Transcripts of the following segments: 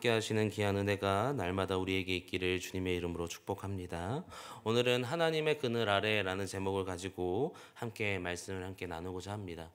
함께 하시는 귀한 은혜가 날마다 우리에게 있기를 주님의 이름으로 축복합니다. 오늘은 하나님의 그늘 아래라는 제목을 가지고 함께 말씀을 함께 나누고자 합니다.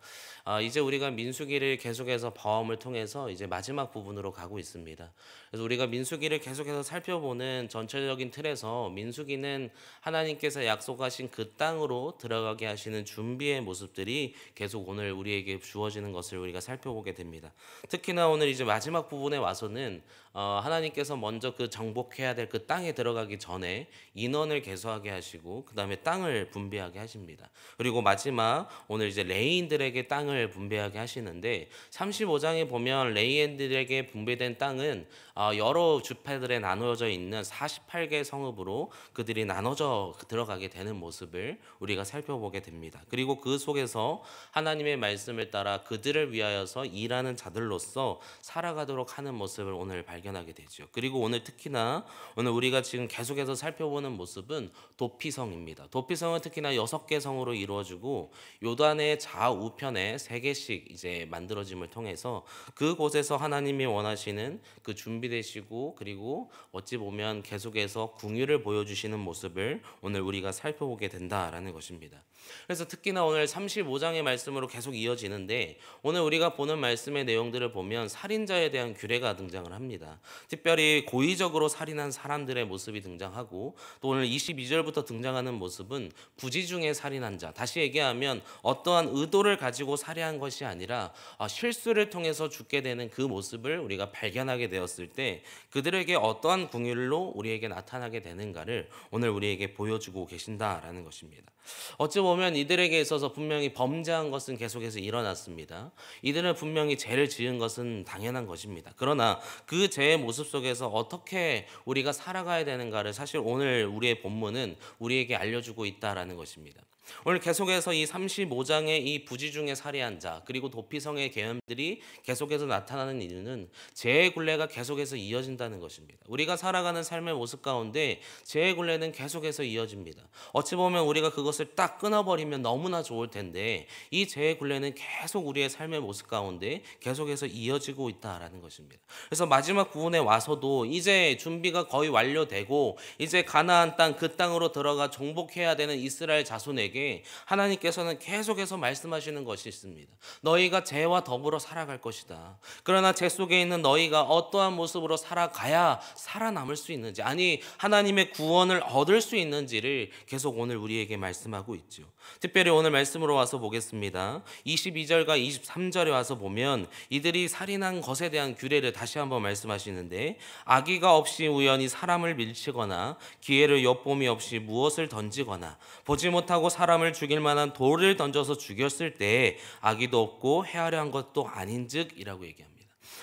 이제 우리가 민수기를 계속해서 봐옴을 통해서 이제 마지막 부분으로 가고 있습니다. 그래서 우리가 민수기를 계속해서 살펴보는 전체적인 틀에서 민수기는 하나님께서 약속하신 그 땅으로 들어가게 하시는 준비의 모습들이 계속 오늘 우리에게 주어지는 것을 우리가 살펴보게 됩니다. 특히나 오늘 이제 마지막 부분에 와서는 하나님께서 먼저 그 정복해야 될 그 땅에 들어가기 전에 인원을 계수하게 하시고 그 다음에 땅을 분배하게 하십니다. 그리고 마지막 오늘 이제 레위인들에게 땅을 분배하게 하시는데 35장에 보면 레위인들에게 분배된 땅은 여러 주패들에 나누어져 있는 48개 성읍으로 그들이 나눠져 들어가게 되는 모습을 우리가 살펴보게 됩니다. 그리고 그 속에서 하나님의 말씀을 따라 그들을 위하여서 일하는 자들로서 살아가도록 하는 모습을 오늘 발견하게 되죠. 그리고 오늘 특히나 오늘 우리가 지금 계속해서 살펴보는 모습은 도피성입니다. 도피성은 특히나 6개 성으로 이루어지고 요단의 좌우편에 3개씩 이제 만들어짐을 통해서 그곳에서 하나님이 원하시는 그 준비되시고 그리고 어찌 보면 계속해서 궁유를 보여주시는 모습을 오늘 우리가 살펴보게 된다라는 것입니다. 그래서 특히나 오늘 35장의 말씀으로 계속 이어지는데 오늘 우리가 보는 말씀의 내용들을 보면 살인자에 대한 규례가 등장을 합니다. 특별히 고의적으로 살인한 사람들의 모습이 등장하고 또 오늘 22절부터 등장하는 모습은 부지중에 살인한 자, 다시 얘기하면 어떠한 의도를 가지고 살해한 것이 아니라 실수를 통해서 죽게 되는 그 모습을 우리가 발견하게 되었을 때 그들에게 어떠한 궁율로 우리에게 나타나게 되는가를 오늘 우리에게 보여주고 계신다라는 것입니다. 어찌 보면 이들에게 있어서 분명히 범죄한 것은 계속해서 일어났습니다. 이들은 분명히 죄를 지은 것은 당연한 것입니다. 그러나 그 죄의 모습 속에서 어떻게 우리가 살아가야 되는가를 사실 오늘 우리의 본문은 우리에게 알려주고 있다라는 것입니다. 오늘 계속해서 이 35장의 이 부지중에 살해한 자 그리고 도피성의 계엄들이 계속해서 나타나는 이유는 죄의 굴레가 계속해서 이어진다는 것입니다. 우리가 살아가는 삶의 모습 가운데 죄의 굴레는 계속해서 이어집니다. 어찌 보면 우리가 그것을 딱 끊어버리면 너무나 좋을 텐데 이 죄의 굴레는 계속 우리의 삶의 모습 가운데 계속해서 이어지고 있다라는 것입니다. 그래서 마지막 부분에 와서도 이제 준비가 거의 완료되고 이제 가나안 땅 그 땅으로 들어가 정복해야 되는 이스라엘 자손에게 하나님께서는 계속해서 말씀하시는 것이 있습니다. 너희가 죄와 더불어 살아갈 것이다. 그러나 죄 속에 있는 너희가 어떠한 모습으로 살아가야 살아남을 수 있는지, 아니 하나님의 구원을 얻을 수 있는지를 계속 오늘 우리에게 말씀하고 있죠. 특별히 오늘 말씀으로 와서 보겠습니다. 22절과 23절에 와서 보면 이들이 살인한 것에 대한 규례를 다시 한번 말씀하시는데 악의가 없이 우연히 사람을 밀치거나 기회를 엿봄이 없이 무엇을 던지거나 보지 못하고 사람을 죽일 만한 돌을 던져서 죽였을 때 악의도 없고 해하려 한 것도 아닌즉이라고 얘기합니다.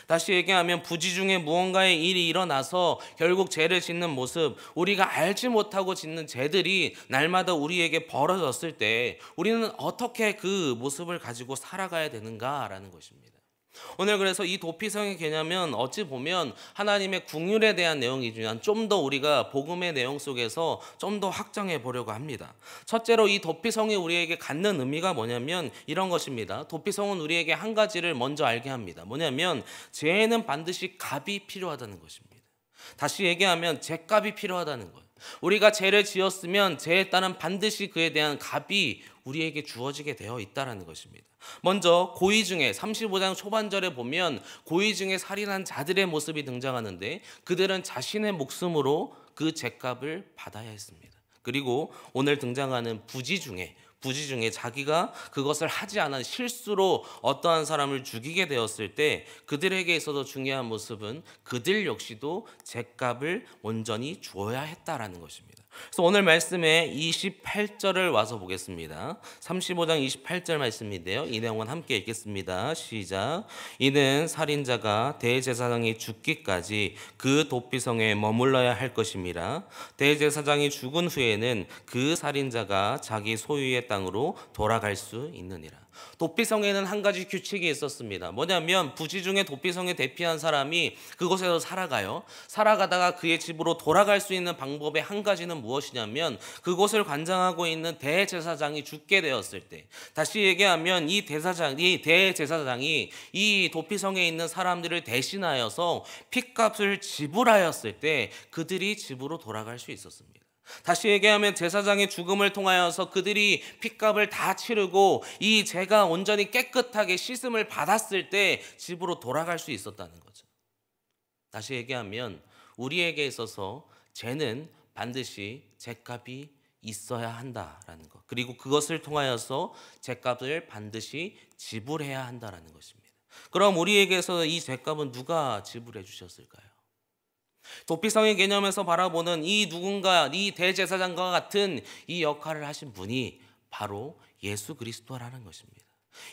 다시 얘기하면 부지중에 무언가의 일이 일어나서 결국 죄를 짓는 모습, 우리가 알지 못하고 짓는 죄들이 날마다 우리에게 벌어졌을 때 우리는 어떻게 그 모습을 가지고 살아가야 되는가라는 것입니다. 오늘 그래서 이 도피성의 개념은 어찌 보면 하나님의 긍휼에 대한 내용이지만 좀 더 우리가 복음의 내용 속에서 좀 더 확장해 보려고 합니다. 첫째로 이 도피성이 우리에게 갖는 의미가 뭐냐면 이런 것입니다. 도피성은 우리에게 한 가지를 먼저 알게 합니다. 뭐냐면 죄에는 반드시 값이 필요하다는 것입니다. 다시 얘기하면 죄값이 필요하다는 거예요. 우리가 죄를 지었으면 죄에 따른 반드시 그에 대한 값이 우리에게 주어지게 되어 있다는 것입니다. 먼저 고의 중에 35장 초반절에 보면 고의 중에 살인한 자들의 모습이 등장하는데 그들은 자신의 목숨으로 그 죄값을 받아야 했습니다. 그리고 오늘 등장하는 부지 중에 자기가 그것을 하지 않은 실수로 어떠한 사람을 죽이게 되었을 때 그들에게 있어서 중요한 모습은 그들 역시도 죄값을 온전히 주어야 했다라는 것입니다. 그래서 오늘 말씀에 28절을 와서 보겠습니다. 35장 28절 말씀인데요. 이 내용은 함께 읽겠습니다. 시작. 이는 살인자가 대제사장이 죽기까지 그 도피성에 머물러야 할 것임이라. 대제사장이 죽은 후에는 그 살인자가 자기 소유의 땅으로 돌아갈 수 있느니라. 도피성에는 한 가지 규칙이 있었습니다. 뭐냐면 부지 중에 도피성에 대피한 사람이 그곳에서 살아가요. 살아가다가 그의 집으로 돌아갈 수 있는 방법의 한 가지는 무엇이냐면 그곳을 관장하고 있는 대제사장이 죽게 되었을 때, 다시 얘기하면 이 대제사장이 이 도피성에 있는 사람들을 대신하여서 핏값을 지불하였을 때 그들이 집으로 돌아갈 수 있었습니다. 다시 얘기하면 제사장의 죽음을 통하여서 그들이 핏값을 다 치르고 이 죄가 온전히 깨끗하게 씻음을 받았을 때 집으로 돌아갈 수 있었다는 거죠. 다시 얘기하면 우리에게 있어서 죄는 반드시 죄값이 있어야 한다라는 것, 그리고 그것을 통하여서 죄값을 반드시 지불해야 한다라는 것입니다. 그럼 우리에게서 이 죄값은 누가 지불해 주셨을까요? 도피성의 개념에서 바라보는 이 누군가, 이 대제사장과 같은 이 역할을 하신 분이 바로 예수 그리스도라는 것입니다.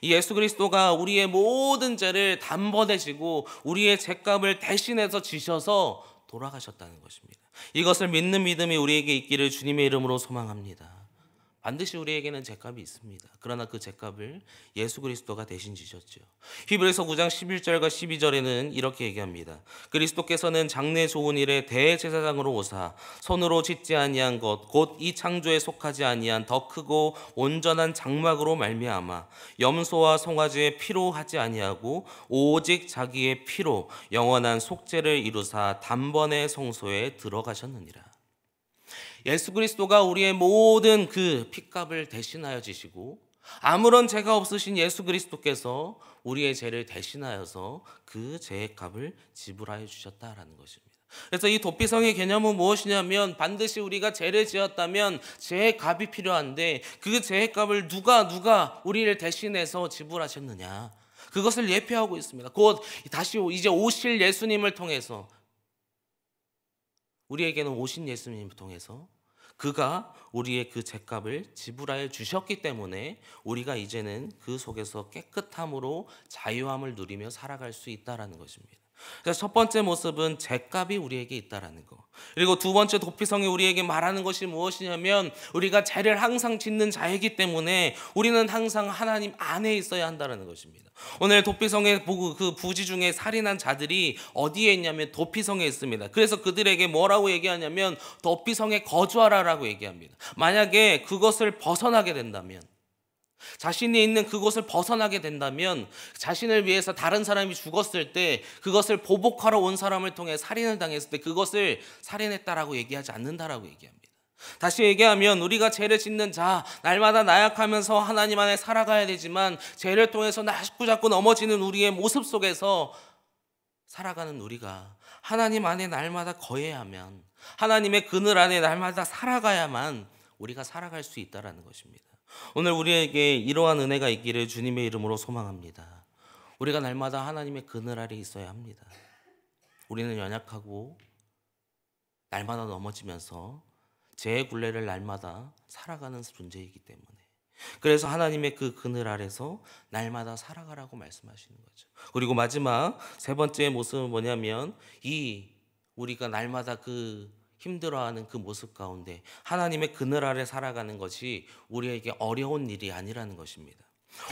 이 예수 그리스도가 우리의 모든 죄를 단번에 지고 우리의 죄값을 대신해서 지셔서 돌아가셨다는 것입니다. 이것을 믿는 믿음이 우리에게 있기를 주님의 이름으로 소망합니다. 반드시 우리에게는 죄값이 있습니다. 그러나 그 죄값을 예수 그리스도가 대신 지셨죠. 히브리서 9장 11절과 12절에는 이렇게 얘기합니다. 그리스도께서는 장래 좋은 일에 대제사장으로 오사 손으로 짓지 아니한 것 곧 이 창조에 속하지 아니한 더 크고 온전한 장막으로 말미암아 염소와 송아지의 피로 하지 아니하고 오직 자기의 피로 영원한 속죄를 이루사 단번에 성소에 들어가셨느니라. 예수 그리스도가 우리의 모든 그 핏값을 대신하여 지시고 아무런 죄가 없으신 예수 그리스도께서 우리의 죄를 대신하여서 그 죄의 값을 지불하여 주셨다라는 것입니다. 그래서 이 도피성의 개념은 무엇이냐면 반드시 우리가 죄를 지었다면 죄의 값이 필요한데 그 죄의 값을 누가 우리를 대신해서 지불하셨느냐, 그것을 예표하고 있습니다. 곧 다시 이제 오실 예수님을 통해서, 우리에게는 오신 예수님을 통해서 그가 우리의 그 죄값을 지불하여 주셨기 때문에 우리가 이제는 그 속에서 깨끗함으로 자유함을 누리며 살아갈 수 있다라는 것입니다. 그래서 첫 번째 모습은 죄값이 우리에게 있다라는 거. 그리고 두 번째 도피성이 우리에게 말하는 것이 무엇이냐면 우리가 죄를 항상 짓는 자이기 때문에 우리는 항상 하나님 안에 있어야 한다는 것입니다. 오늘 도피성의 그 부지 중에 살인한 자들이 어디에 있냐면 도피성에 있습니다. 그래서 그들에게 뭐라고 얘기하냐면 도피성에 거주하라라고 얘기합니다. 만약에 그것을 벗어나게 된다면, 자신이 있는 그곳을 벗어나게 된다면 자신을 위해서 다른 사람이 죽었을 때 그것을 보복하러 온 사람을 통해 살인을 당했을 때 그것을 살인했다라고 얘기하지 않는다라고 얘기합니다. 다시 얘기하면 우리가 죄를 짓는 자, 날마다 나약하면서 하나님 안에 살아가야 되지만 죄를 통해서 자꾸 넘어지는 우리의 모습 속에서 살아가는 우리가 하나님 안에 날마다 거해야만, 하나님의 그늘 안에 날마다 살아가야만 우리가 살아갈 수 있다라는 것입니다. 오늘 우리에게 이러한 은혜가 있기를 주님의 이름으로 소망합니다. 우리가 날마다 하나님의 그늘 아래 있어야 합니다. 우리는 연약하고 날마다 넘어지면서 죄의 굴레를 날마다 살아가는 존재이기 때문에, 그래서 하나님의 그 그늘 아래서 날마다 살아가라고 말씀하시는 거죠. 그리고 마지막 세 번째 모습은 뭐냐면 우리가 날마다 힘들어하는 그 모습 가운데 하나님의 그늘 아래 살아가는 것이 우리에게 어려운 일이 아니라는 것입니다.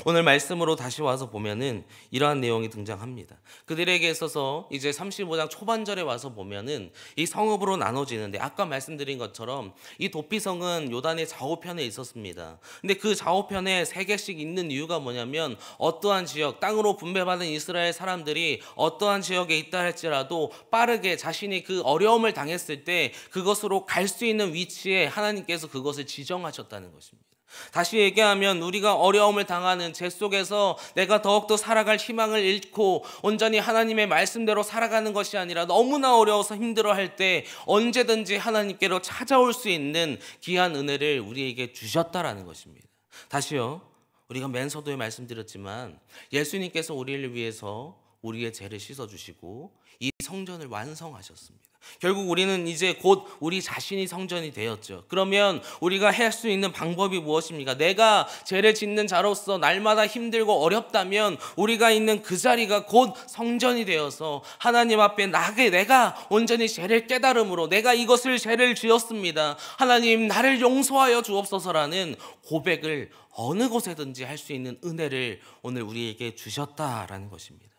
오늘 말씀으로 다시 와서 보면은 이러한 내용이 등장합니다. 그들에게 있어서 이제 35장 초반절에 와서 보면은 이 성읍으로 나눠지는데, 아까 말씀드린 것처럼 이 도피성은 요단의 좌우편에 있었습니다. 근데 그 좌우편에 3개씩 있는 이유가 뭐냐면 어떠한 지역, 땅으로 분배받은 이스라엘 사람들이 어떠한 지역에 있다 할지라도 빠르게 자신이 그 어려움을 당했을 때 그것으로 갈 수 있는 위치에 하나님께서 그것을 지정하셨다는 것입니다. 다시 얘기하면 우리가 어려움을 당하는 죄 속에서 내가 더욱더 살아갈 희망을 잃고 온전히 하나님의 말씀대로 살아가는 것이 아니라 너무나 어려워서 힘들어할 때 언제든지 하나님께로 찾아올 수 있는 귀한 은혜를 우리에게 주셨다라는 것입니다. 다시요, 우리가 맨 서두에 말씀드렸지만 예수님께서 우리를 위해서 우리의 죄를 씻어주시고 이 성전을 완성하셨습니다. 결국 우리는 이제 곧 우리 자신이 성전이 되었죠. 그러면 우리가 할 수 있는 방법이 무엇입니까? 내가 죄를 짓는 자로서 날마다 힘들고 어렵다면 우리가 있는 그 자리가 곧 성전이 되어서 하나님 앞에 내가 온전히 죄를 깨달음으로 내가 이것을 죄를 지었습니다, 하나님 나를 용서하여 주옵소서라는 고백을 어느 곳에든지 할 수 있는 은혜를 오늘 우리에게 주셨다라는 것입니다.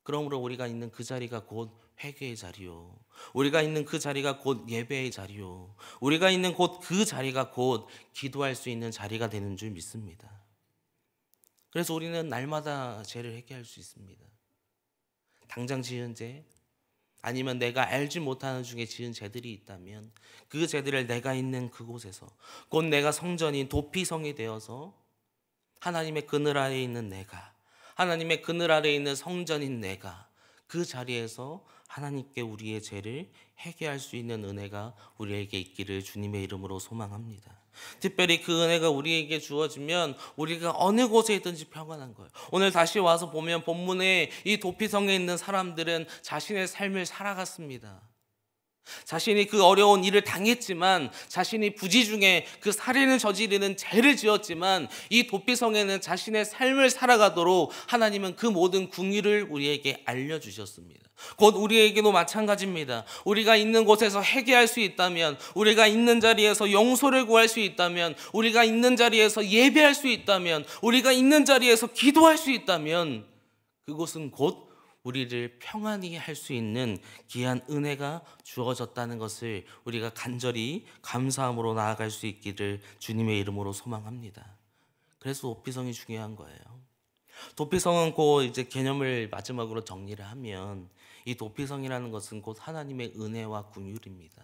그러므로 우리가 있는 그 자리가 곧 회개의 자리요, 우리가 있는 그 자리가 곧 예배의 자리요, 우리가 있는 곧 그 자리가 곧 기도할 수 있는 자리가 되는 줄 믿습니다. 그래서 우리는 날마다 죄를 회개할 수 있습니다. 당장 지은 죄, 아니면 내가 알지 못하는 중에 지은 죄들이 있다면 그 죄들을 내가 있는 그곳에서 곧 내가 성전인 도피성이 되어서 하나님의 그늘 아래에 있는 내가, 하나님의 그늘 아래에 있는 성전인 내가 그 자리에서 하나님께 우리의 죄를 회개할 수 있는 은혜가 우리에게 있기를 주님의 이름으로 소망합니다. 특별히 그 은혜가 우리에게 주어지면 우리가 어느 곳에 있든지 평안한 거예요. 오늘 다시 와서 보면 본문에 이 도피성에 있는 사람들은 자신의 삶을 살아갔습니다. 자신이 그 어려운 일을 당했지만, 자신이 부지 중에 그 살인을 저지르는 죄를 지었지만 이 도피성에는 자신의 삶을 살아가도록 하나님은 그 모든 궁유를 우리에게 알려주셨습니다. 곧 우리에게도 마찬가지입니다. 우리가 있는 곳에서 회개할 수 있다면, 우리가 있는 자리에서 용서를 구할 수 있다면, 우리가 있는 자리에서 예배할 수 있다면, 우리가 있는 자리에서 기도할 수 있다면 그곳은 곧 우리를 평안히 할 수 있는 귀한 은혜가 주어졌다는 것을 우리가 간절히 감사함으로 나아갈 수 있기를 주님의 이름으로 소망합니다. 그래서 도피성이 중요한 거예요. 도피성은 곧 이제 개념을 마지막으로 정리를 하면 이 도피성이라는 것은 곧 하나님의 은혜와 긍휼입니다.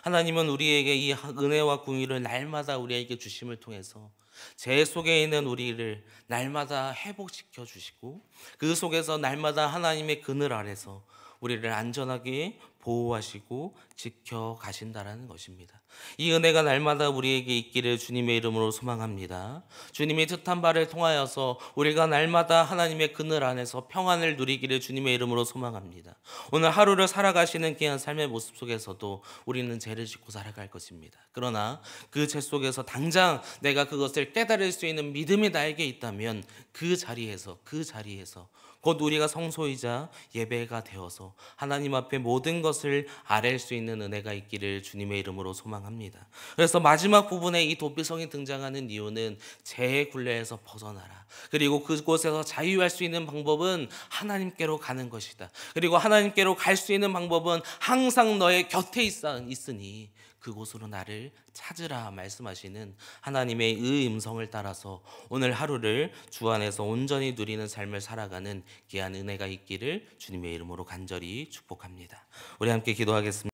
하나님은 우리에게 이 은혜와 긍휼을 날마다 우리에게 주심을 통해서 죄 속에 있는 우리를 날마다 회복시켜 주시고 그 속에서 날마다 하나님의 그늘 아래서 우리를 안전하게 보호하시고 지켜가신다라는 것입니다. 이 은혜가 날마다 우리에게 있기를 주님의 이름으로 소망합니다. 주님이 뜻한 바를 통하여서 우리가 날마다 하나님의 그늘 안에서 평안을 누리기를 주님의 이름으로 소망합니다. 오늘 하루를 살아가시는 귀한 삶의 모습 속에서도 우리는 죄를 짓고 살아갈 것입니다. 그러나 그 죄 속에서 당장 내가 그것을 깨달을 수 있는 믿음이 나에게 있다면 그 자리에서 곧 우리가 성소이자 예배가 되어서 하나님 앞에 모든 것을 아랠 수 있는 은혜가 있기를 주님의 이름으로 소망합니다. 그래서 마지막 부분에 이 도피성이 등장하는 이유는 죄의 굴레에서 벗어나라, 그리고 그곳에서 자유할 수 있는 방법은 하나님께로 가는 것이다, 그리고 하나님께로 갈 수 있는 방법은 항상 너의 곁에 있으니 그곳으로 나를 찾으라 말씀하시는 하나님의 의 음성을 따라서 오늘 하루를 주 안에서 온전히 누리는 삶을 살아가는 귀한 은혜가 있기를 주님의 이름으로 간절히 축복합니다. 우리 함께 기도하겠습니다.